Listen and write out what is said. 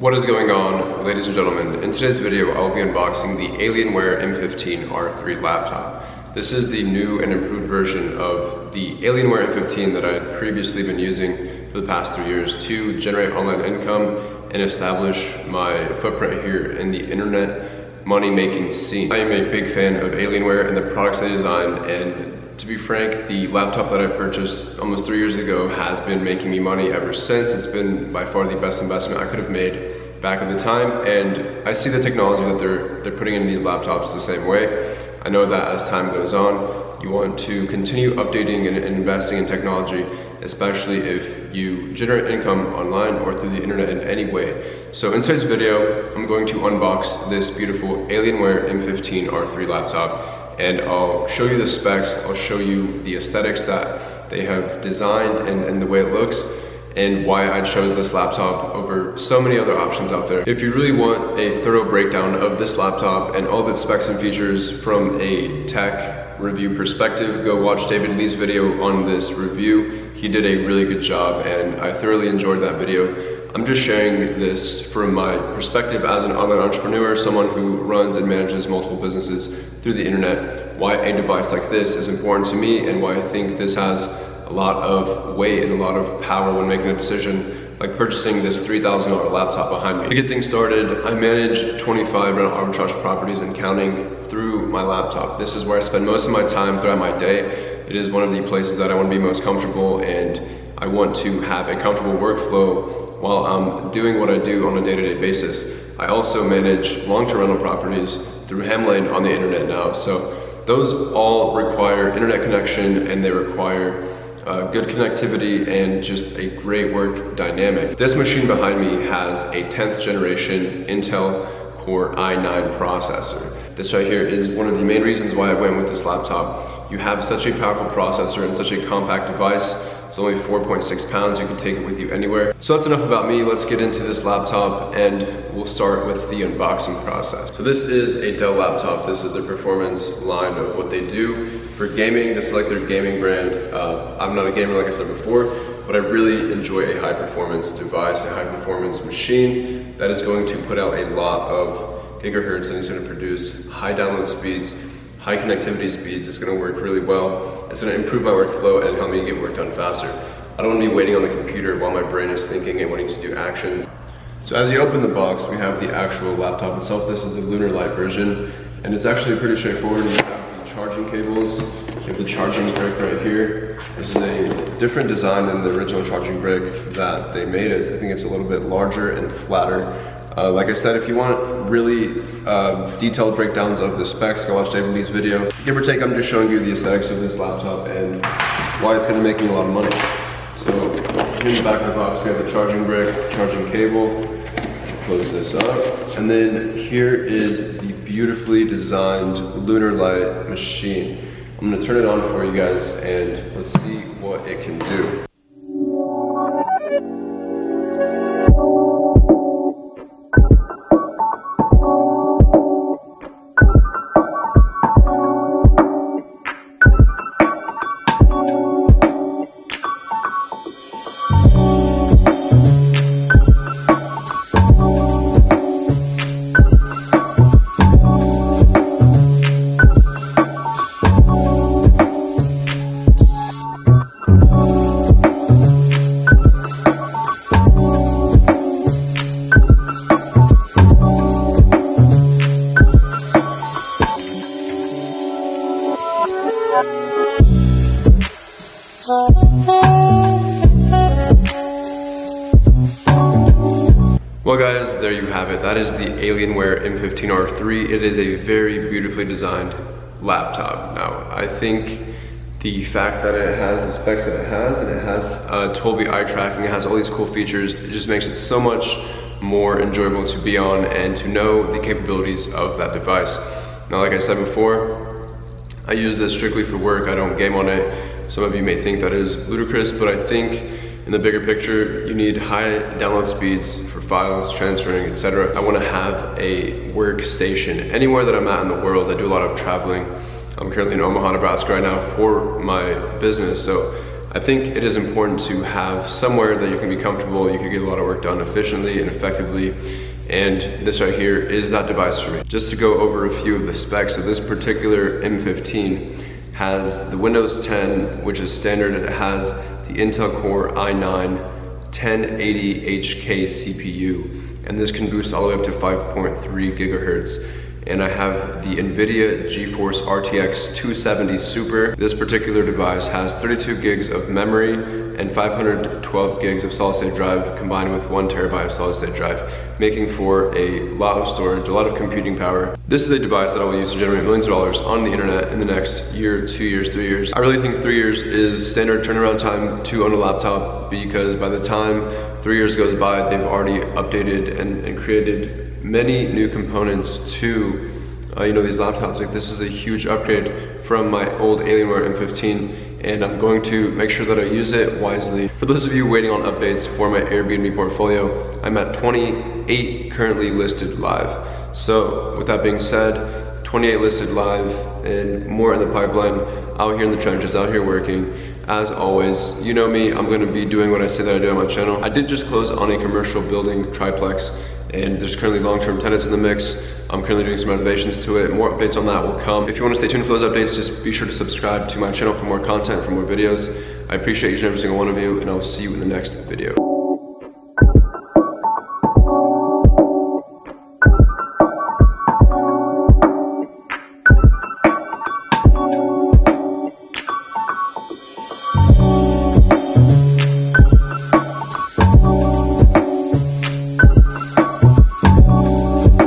What is going on, ladies and gentlemen? In today's video, I'll be unboxing the Alienware M15 R3 laptop. This is the new and improved version of the Alienware M15 that I had previously been using for the past 3 years to generate online income and establish my footprint here in the internet money-making scene. I am a big fan of Alienware and the products they design, and to be frank, the laptop that I purchased almost 3 years ago has been making me money ever since. It's been by far the best investment I could have made back at the time, and I see the technology that they're putting in these laptops the same way. I know that as time goes on, you want to continue updating and investing in technology, especially if you generate income online or through the internet in any way. So in today's video, I'm going to unbox this beautiful Alienware M15 R3 laptop, and I'll show you the specs, I'll show you the aesthetics that they have designed and the way it looks, and why I chose this laptop over so many other options out there. If you really want a thorough breakdown of this laptop and all of its specs and features from a tech review perspective, go watch David Lee's video on this review. He did a really good job and I thoroughly enjoyed that video. I'm just sharing this from my perspective as an online entrepreneur, someone who runs and manages multiple businesses through the internet, why a device like this is important to me and why I think this has a lot of weight and a lot of power when making a decision like purchasing this $3,000 laptop behind me. To get things started, I manage 25 rental arbitrage properties and counting through my laptop. This is where I spend most of my time throughout my day. It is one of the places that I want to be most comfortable, and I want to have a comfortable workflow while I'm doing what I do on a day-to-day basis. I also manage long-term rental properties through Hemlane on the internet now. So those all require internet connection, and they require good connectivity and just a great work dynamic. This machine behind me has a 10th generation Intel Core i9 processor. This right here is one of the main reasons why I went with this laptop. You have such a powerful processor and such a compact device. It's only 4.6 pounds, you can take it with you anywhere. So that's enough about me, let's get into this laptop and we'll start with the unboxing process. So this is a Dell laptop. This is their performance line of what they do. For gaming, this is like their gaming brand. I'm not a gamer like I said before, but I really enjoy a high performance device, a high performance machine that is going to put out a lot of gigahertz and it's going to produce high download speeds, high connectivity speeds. It's going to work really well. It's going to improve my workflow and help me get work done faster. I don't want to be waiting on the computer while my brain is thinking and wanting to do actions. So as you open the box, we have the actual laptop itself. This is the Lunar Lite version, and it's actually pretty straightforward. You have the charging cables, you have the charging brick right here. This is a different design than the original charging brick that they made it. I think it's a little bit larger and flatter. Like I said, if you want really detailed breakdowns of the specs, go watch David Lee's video. Give or take, I'm just showing you the aesthetics of this laptop and why it's going to make me a lot of money. So in the back of the box, we have the charging brick, charging cable. Close this up. And then here is the beautifully designed Lunar Lite machine. I'm going to turn it on for you guys and let's see what it can do. Well guys, there you have it. That is the Alienware M15 R3. It is a very beautifully designed laptop. Now, I think the fact that it has the specs that it has, and it has 12-bit eye tracking, it has all these cool features, it just makes it so much more enjoyable to be on and to know the capabilities of that device. Now, like I said before, I use this strictly for work. I don't game on it. Some of you may think that is ludicrous, but I think in the bigger picture, you need high download speeds for files, transferring, etc. I want to have a workstation anywhere that I'm at in the world. I do a lot of traveling. I'm currently in Omaha, Nebraska right now for my business, so I think it is important to have somewhere that you can be comfortable, you can get a lot of work done efficiently and effectively, and this right here is that device for me. Just to go over a few of the specs, so this particular M15 has the Windows 10, which is standard. It has the Intel Core i9 1080HK CPU, and this can boost all the way up to 5.3 gigahertz. And I have the NVIDIA GeForce RTX 270 Super. This particular device has 32 gigs of memory and 512 gigs of solid state drive combined with 1 terabyte of solid state drive, making for a lot of storage, a lot of computing power. This is a device that I will use to generate millions of dollars on the internet in the next year, 2 years, 3 years. I really think 3 years is standard turnaround time to own a laptop, because by the time 3 years goes by, they've already updated and created many new components to these laptops. Like, this is a huge upgrade from my old Alienware M15, and I'm going to make sure that I use it wisely. For those of you waiting on updates for my Airbnb portfolio, I'm at 28 currently listed live. So with that being said, 28 listed live and more in the pipeline, out here in the trenches, out here working. As always, you know me, I'm gonna be doing what I say that I do on my channel. I did just close on a commercial building triplex, and there's currently long-term tenants in the mix. I'm currently doing some renovations to it. More updates on that will come. If you want to stay tuned for those updates, just be sure to subscribe to my channel for more content, for more videos. I appreciate each and every single one of you, and I'll see you in the next video.